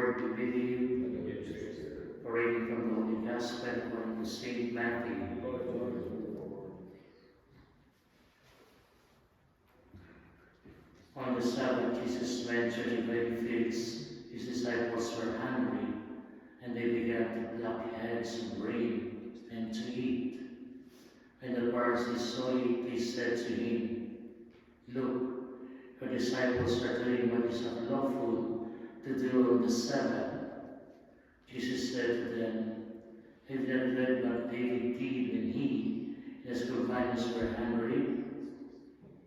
Lord be with you. A reading from the Holy Gospel according to Saint Matthew. On the Sabbath, Jesus went to the grain fields. His disciples were hungry, and they began to pluck heads of grain and to eat. When the Pharisees saw it, they said to him, "Look, your disciples are doing what is not lawful to do on the Sabbath." Jesus said to them, "Have you not read what David did when he and his companions were hungry?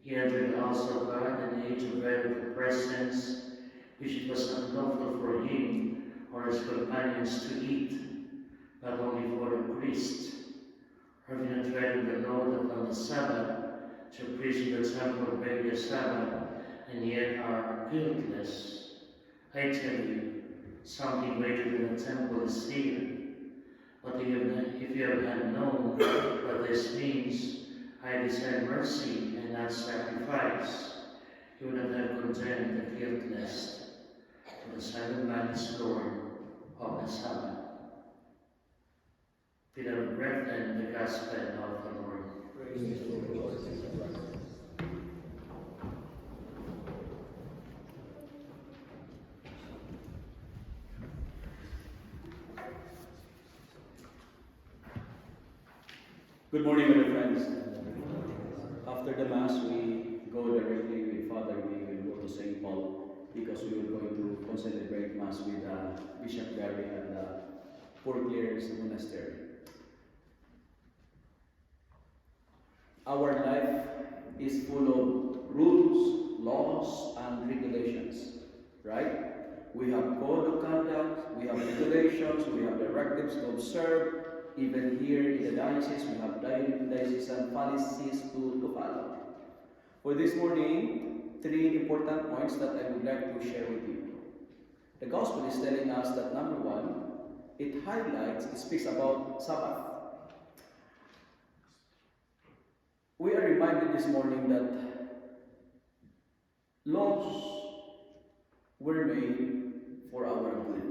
He entered the house of God and ate the bread of the presence, which it was not lawful for him or his companions to eat, but only for the priest. Have you not read in the law that on the Sabbath to preach in the temple break the Sabbath, and yet are guiltless? I tell you, something greater than the temple is here. But if you had known what this means, I desire mercy and not sacrifice, you would not have condemned the guiltless. For the Son of Man is Lord of the Sabbath." Beloved brethren, the Gospel of the Lord. Praise to the Lord Jesus Christ. Good morning, my friends. After the Mass, we go directly with Father. We will go to St. Paul because we will going to celebrate Mass with Bishop Gary and Poor Clare's Monastery. Our life is full of rules, laws, and regulations, right? We have code of conduct, we have regulations, we have directives to observe. Even here in the diocese, we have diocesan policies to follow. For this morning, 3 important points that I would like to share with you. The Gospel is telling us that number 1, it speaks about Sabbath. We are reminded this morning that laws were made for our good.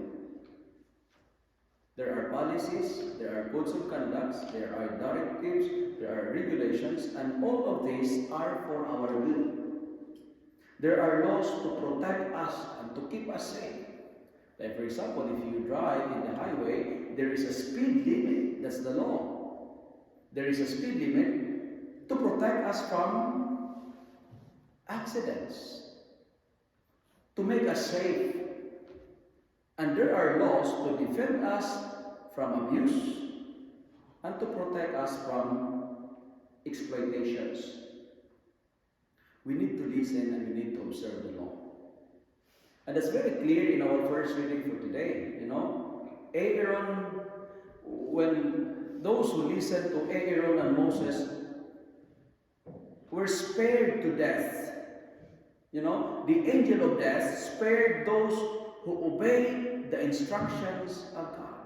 There are policies, there are codes of conduct, there are directives, there are regulations, and all of these are for our good. There are laws to protect us and to keep us safe. Like for example, if you drive in the highway, there is a speed limit. That's the law. There is a speed limit to protect us from accidents, to make us safe. And there are laws to defend us from abuse and to protect us from exploitations. We need to listen and we need to observe the law. And that's very clear in our first reading for today. Aaron, when those who listened to Aaron and Moses were spared to death. The angel of death spared those who obey the instructions of God.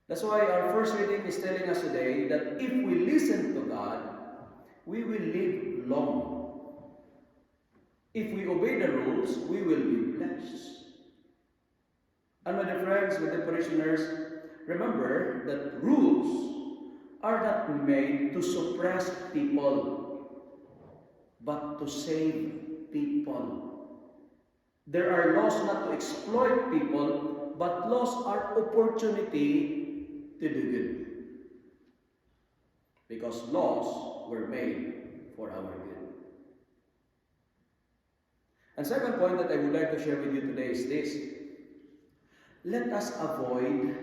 That's why our first reading is telling us today that if we listen to God, we will live long. If we obey the rules, we will be blessed. And my dear friends, my dear parishioners, remember that rules are not made to suppress people, but to save people. There are laws not to exploit people, but laws are opportunity to do good. Because laws were made for our good. And second point that I would like to share with you today is this. Let us avoid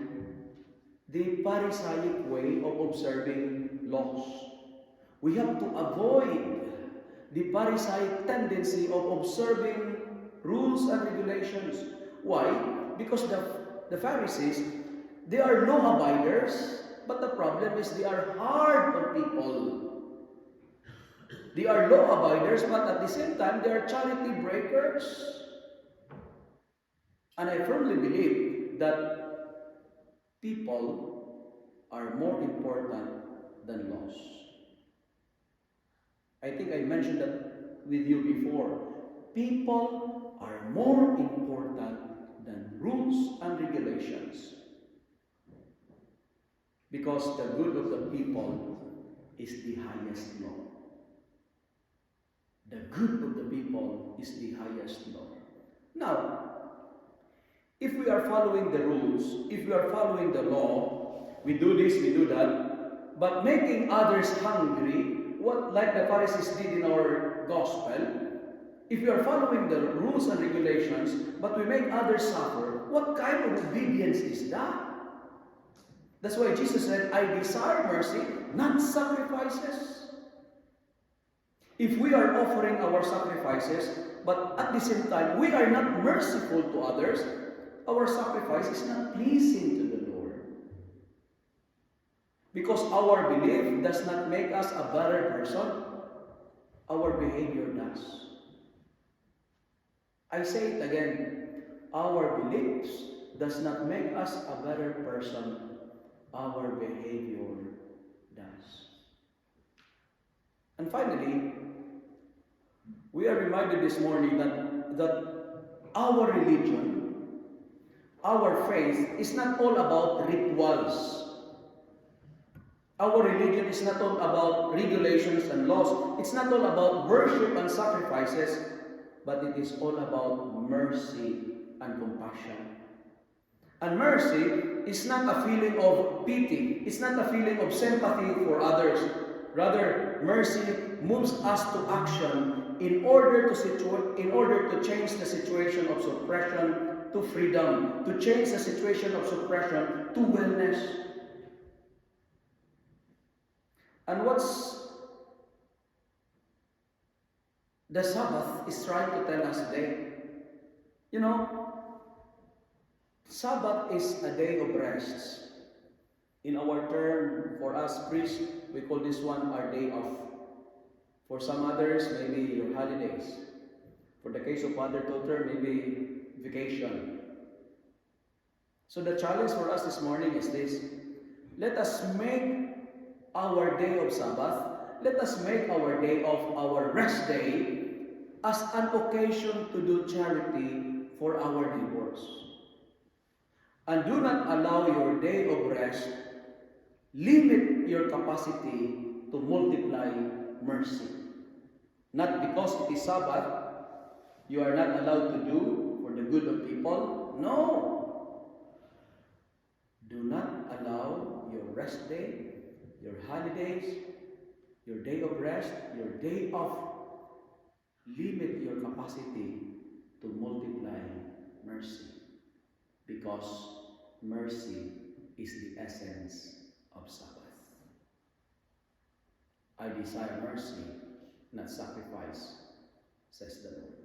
the Pharisaic way of observing laws. We have to avoid the Pharisaic tendency of observing rules and regulations. Why? Because the Pharisees, they are law-abiders, but the problem is they are hard on people. They are law-abiders, but at the same time, they are charity breakers. And I firmly believe that people are more important than laws. I think I mentioned that with you before. People are more important regulations. Because the good of the people is the highest law. The good of the people is the highest law. Now, if we are following the rules, if we are following the law, we do this, we do that, but making others hungry, what like the Pharisees did in our gospel, if we are following the rules and regulations, but we make others suffer, what kind of obedience is that? That's why Jesus said, I desire mercy, not sacrifices. If we are offering our sacrifices, but at the same time, we are not merciful to others, our sacrifice is not pleasing to the Lord. Because our belief does not make us a better person, our behavior does. I say it again, our beliefs does not make us a better person, our behavior does. And finally, we are reminded this morning that our religion, our faith, is not all about rituals. Our religion is not all about regulations and laws. It's not all about worship and sacrifices, but it is all about mercy and compassion. And mercy is not a feeling of pity. It's not a feeling of sympathy for others. Rather, mercy moves us to action in order to change the situation of suppression to freedom, to change the situation of suppression to wellness. And what's the Sabbath is trying to tell us today? You know, Sabbath is a day of rest. In our term, for us priests, we call this one our day off. For some others, maybe your holidays. For the case of Father Tutor, maybe vacation. So the challenge for us this morning is this. Let us make our day of Sabbath, let us make our day of our rest day as an occasion to do charity for our neighbors. And do not allow your day of rest limit your capacity to multiply mercy. Not because it is Sabbath, you are not allowed to do for the good of people. No. Do not allow your rest day, your holidays, your day of rest, your day off, limit your capacity to multiply mercy. Because mercy is the essence of Sabbath. I desire mercy, not sacrifice, says the Lord.